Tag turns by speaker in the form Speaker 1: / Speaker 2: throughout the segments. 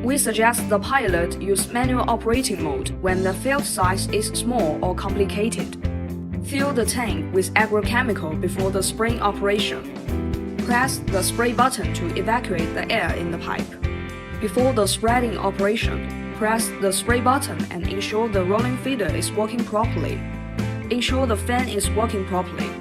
Speaker 1: We suggest the pilot use manual operating mode when the field size is small or complicated. Fill the tank with agrochemical before the spraying operation. Press the spray button to evacuate the air in the pipe. Before the spreading operation, press the spray button and ensure the rolling feeder is working properly. Ensure the fan is working properly.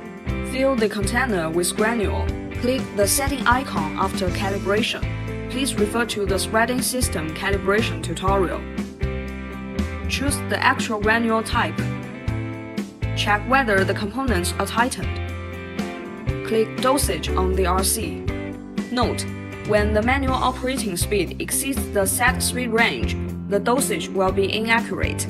Speaker 1: Fill the container with granule. Click the setting icon after calibration. Please refer to the spreading system calibration tutorial. Choose the actual granule type. Check whether the components are tightened. Click Dosage on the RC. Note, when the manual operating speed exceeds the set speed range, the dosage will be inaccurate.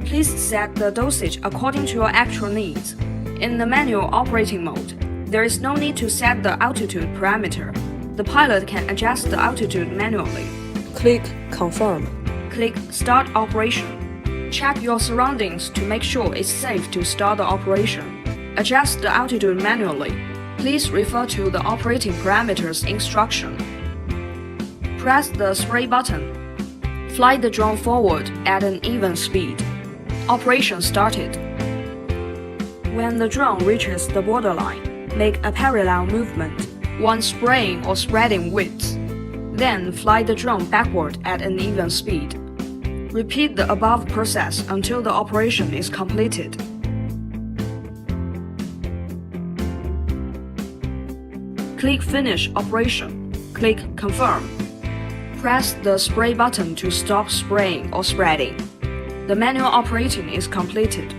Speaker 1: Please set the dosage according to your actual needs. In the manual operating mode, there is no need to set the altitude parameter. The pilot can adjust the altitude manually.
Speaker 2: Click Confirm.
Speaker 1: Click Start Operation. Check your surroundings to make sure it's safe to start the operation. Adjust the altitude manually. Please refer to the operating parameters instruction. Press the spray button. Fly the drone forward at an even speed. Operation started. When the drone reaches the borderline, make a parallel movement, one spraying or spreading width. Then fly the drone backward at an even speed. Repeat the above process until the operation is completed. Click Finish Operation. Click Confirm. Press the spray button to stop spraying or spreading. The manual operating is completed.